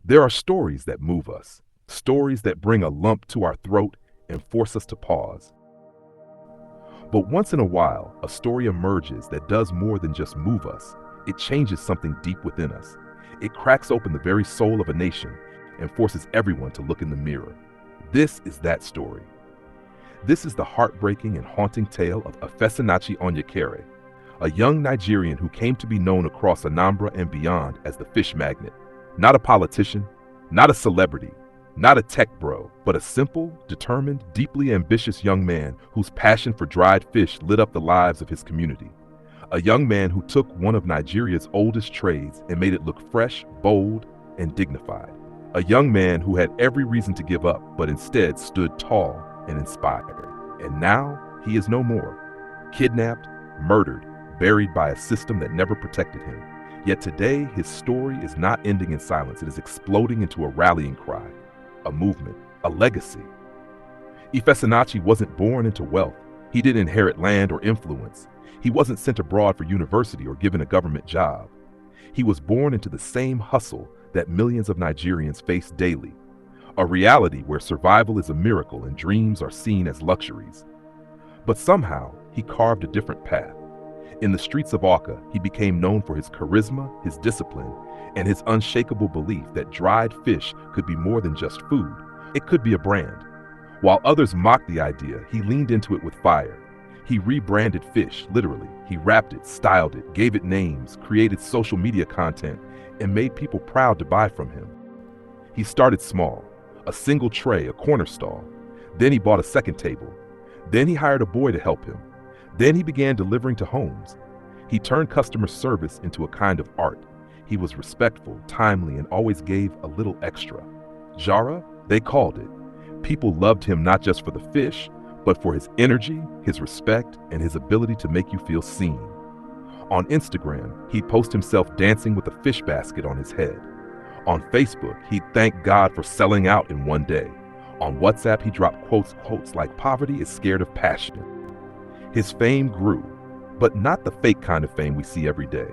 There are stories that move us, stories that bring a lump to our throat and force us to pause. But once in a while, a story emerges that does more than just move us. It changes something deep within us. It cracks open the very soul of a nation and forces everyone to look in the mirror. This is that story. This is the heartbreaking and haunting tale of Ifesinachi Onyekere, a young Nigerian who came to be known across Anambra and beyond as the fish magnet. Not a politician, not a celebrity, not a tech bro, but a simple, determined, deeply ambitious young man whose passion for dried fish lit up the lives of his community. A young man who took one of Nigeria's oldest trades and made it look fresh, bold, and dignified. A young man who had every reason to give up, but instead stood tall and inspired. And now he is no more. Kidnapped, murdered, buried by a system that never protected him. Yet today, his story is not ending in silence. It is exploding into a rallying cry, a movement, a legacy. Ifesinachi wasn't born into wealth. He didn't inherit land or influence. He wasn't sent abroad for university or given a government job. He was born into the same hustle that millions of Nigerians face daily, a reality where survival is a miracle and dreams are seen as luxuries. But somehow, he carved a different path. In the streets of Awka, he became known for his charisma, his discipline, and his unshakable belief that dried fish could be more than just food. It could be a brand. While others mocked the idea, he leaned into it with fire. He rebranded fish, literally. He wrapped it, styled it, gave it names, created social media content, and made people proud to buy from him. He started small, a single tray, a corner stall. Then he bought a second table. Then he hired a boy to help him. Then he began delivering to homes. He turned customer service into a kind of art. He was respectful, timely, and always gave a little extra. Jara, they called it. People loved him not just for the fish, but for his energy, his respect, and his ability to make you feel seen. On Instagram, he'd post himself dancing with a fish basket on his head. On Facebook, he'd thank God for selling out in one day. On WhatsApp, he dropped quotes like "Poverty is scared of passion." His fame grew, but not the fake kind of fame we see every day.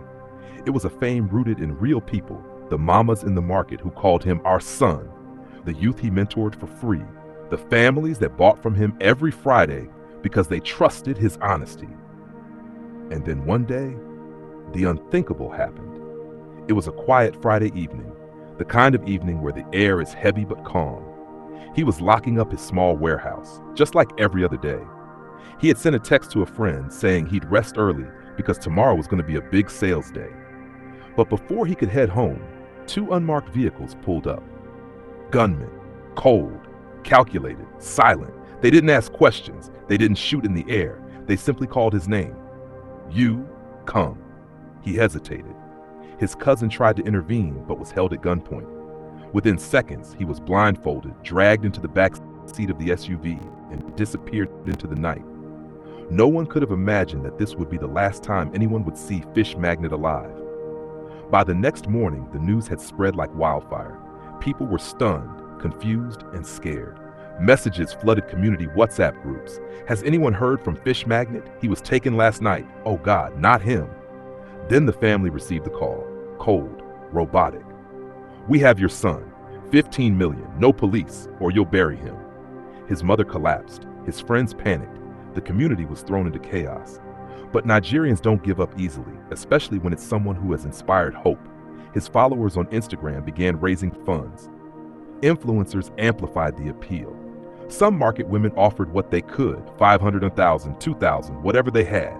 It was a fame rooted in real people, the mamas in the market who called him our son, the youth he mentored for free, the families that bought from him every Friday because they trusted his honesty. And then one day, the unthinkable happened. It was a quiet Friday evening, the kind of evening where the air is heavy but calm. He was locking up his small warehouse, just like every other day. He had sent a text to a friend saying he'd rest early because tomorrow was going to be a big sales day. But before he could head home, two unmarked vehicles pulled up. Gunmen, cold, calculated, silent. They didn't ask questions. They didn't shoot in the air. They simply called his name. "You, come." He hesitated. His cousin tried to intervene but was held at gunpoint. Within seconds, he was blindfolded, dragged into the back seat of the SUV, and disappeared into the night. No one could have imagined that this would be the last time anyone would see Fish Magnet alive. By the next morning, the news had spread like wildfire. People were stunned, confused, and scared. Messages flooded community WhatsApp groups. "Has anyone heard from Fish Magnet? He was taken last night. Oh God, not him." Then the family received the call, cold, robotic. "We have your son. 15 million, no police, or you'll bury him." His mother collapsed. His friends panicked. The community was thrown into chaos. But Nigerians don't give up easily, especially when it's someone who has inspired hope. His followers on Instagram began raising funds. Influencers amplified the appeal. Some market women offered what they could, 500, 1,000, 2,000, whatever they had.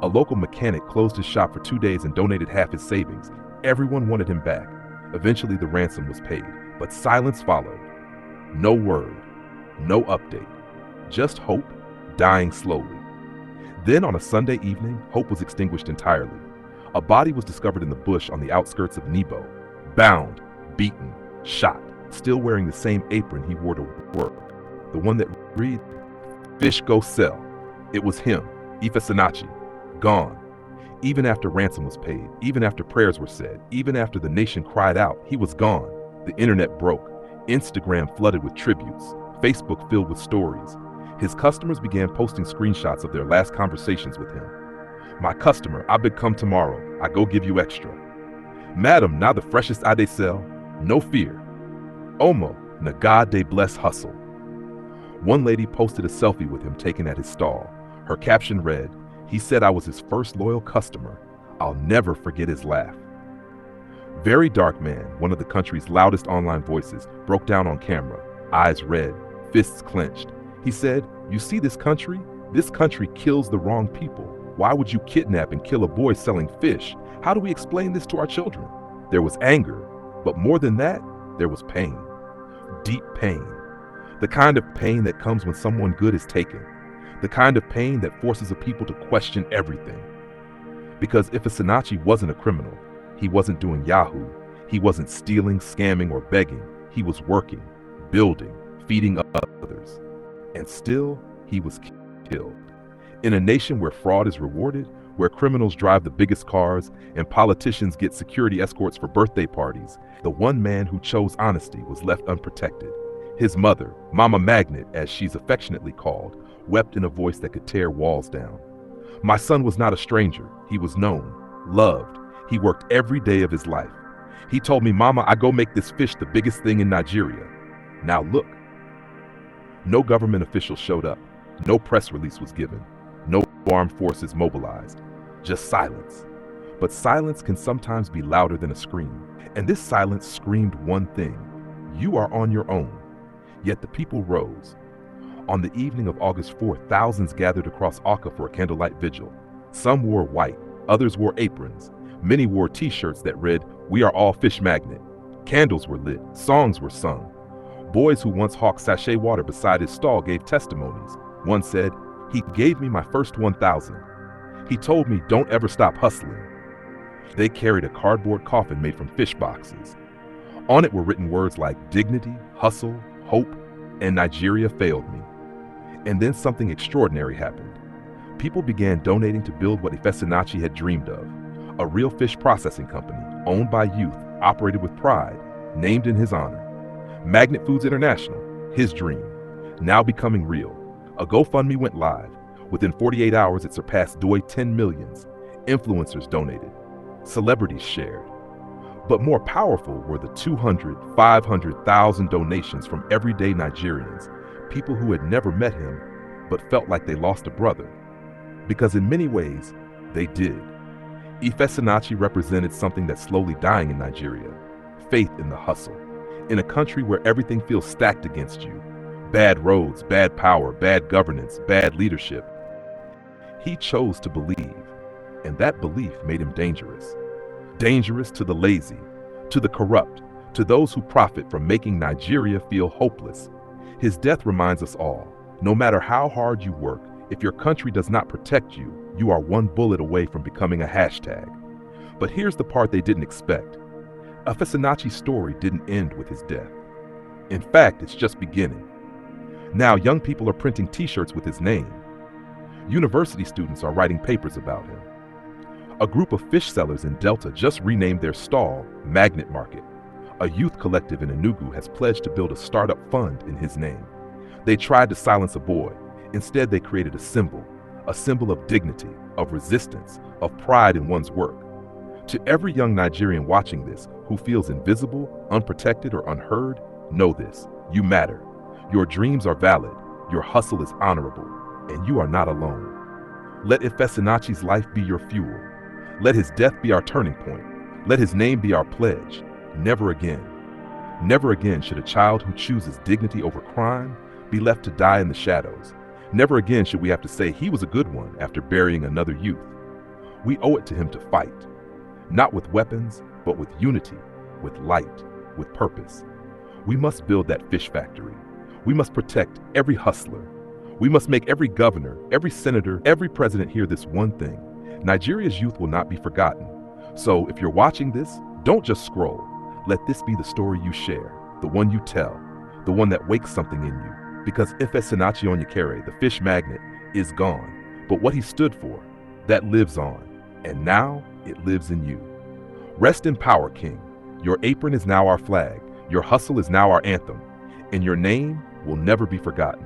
A local mechanic closed his shop for 2 days and donated half his savings. Everyone wanted him back. Eventually the ransom was paid, but silence followed. No word, no update, just hope dying slowly. Then on a Sunday evening, hope was extinguished entirely. A body was discovered in the bush on the outskirts of Nebo, bound, beaten, shot, still wearing the same apron he wore to work, the one that read, "Fish go sell." It was him, Ifesinachi, gone. Even after ransom was paid, even after prayers were said, even after the nation cried out, he was gone. The internet broke, Instagram flooded with tributes, Facebook filled with stories. His customers began posting screenshots of their last conversations with him. "My customer, I bid come tomorrow. I go give you extra." "Madam, now the freshest I dey sell." No fear. Omo, na God they bless hustle. One lady posted a selfie with him taken at his stall. Her caption read, "He said I was his first loyal customer. I'll never forget his laugh." Very Dark Man, one of the country's loudest online voices, broke down on camera, eyes red, fists clenched. He said, "You see this country? This country kills the wrong people. Why would you kidnap and kill a boy selling fish? How do we explain this to our children?" There was anger, but more than that, there was pain. Deep pain. The kind of pain that comes when someone good is taken. The kind of pain that forces a people to question everything. Because Ifesinachi wasn't a criminal. He wasn't doing Yahoo. He wasn't stealing, scamming, or begging. He was working, building, feeding others. And still, he was killed. In a nation where fraud is rewarded, where criminals drive the biggest cars, and politicians get security escorts for birthday parties, the one man who chose honesty was left unprotected. His mother, Mama Magnet, as she's affectionately called, wept in a voice that could tear walls down. "My son was not a stranger. He was known, loved. He worked every day of his life. He told me, 'Mama, I go make this fish the biggest thing in Nigeria.' Now look." No government official showed up. No press release was given. No armed forces mobilized. Just silence. But silence can sometimes be louder than a scream. And this silence screamed one thing: you are on your own. Yet the people rose. On the evening of August 4th, thousands gathered across Awka for a candlelight vigil. Some wore white, others wore aprons. Many wore t-shirts that read, "We are all Fish Magnet." Candles were lit, songs were sung. Boys who once hawked sachet water beside his stall gave testimonies. One said, "He gave me my first 1,000. He told me don't ever stop hustling." They carried a cardboard coffin made from fish boxes. On it were written words like dignity, hustle, hope, and Nigeria failed me. And then something extraordinary happened. People began donating to build what Ifesinachi had dreamed of. A real fish processing company, owned by youth, operated with pride, named in his honor. Magnet Foods International, his dream, now becoming real. A GoFundMe went live. Within 48 hours, it surpassed Doi 10 millions. Influencers donated. Celebrities shared. But more powerful were the 200, 500,000 donations from everyday Nigerians, people who had never met him, but felt like they lost a brother. Because in many ways, they did. Ifesinachi represented something that's slowly dying in Nigeria: faith in the hustle. In a country where everything feels stacked against you, bad roads, bad power, bad governance, bad leadership, he chose to believe, and that belief made him dangerous. Dangerous to the lazy, to the corrupt, to those who profit from making Nigeria feel hopeless. His death reminds us all, no matter how hard you work, if your country does not protect you, you are one bullet away from becoming a hashtag. But here's the part they didn't expect. Ifesinachi's story didn't end with his death. In fact, it's just beginning. Now young people are printing t-shirts with his name. University students are writing papers about him. A group of fish sellers in Delta just renamed their stall Magnet Market. A youth collective in Enugu has pledged to build a startup fund in his name. They tried to silence a boy. Instead, they created a symbol of dignity, of resistance, of pride in one's work. To every young Nigerian watching this who feels invisible, unprotected, or unheard, know this: you matter. Your dreams are valid, your hustle is honorable, and you are not alone. Let Ifesinachi's life be your fuel. Let his death be our turning point. Let his name be our pledge. Never again. Never again should a child who chooses dignity over crime be left to die in the shadows. Never again should we have to say he was a good one after burying another youth. We owe it to him to fight, not with weapons, but with unity, with light, with purpose. We must build that fish factory. We must protect every hustler. We must make every governor, every senator, every president hear this one thing: Nigeria's youth will not be forgotten. So if you're watching this, don't just scroll. Let this be the story you share, the one you tell, the one that wakes something in you. Because Ifesinachi Onyekere, the fish magnet, is gone. But what he stood for, that lives on. And now it lives in you. Rest in power, King. Your apron is now our flag. Your hustle is now our anthem. And your name will never be forgotten.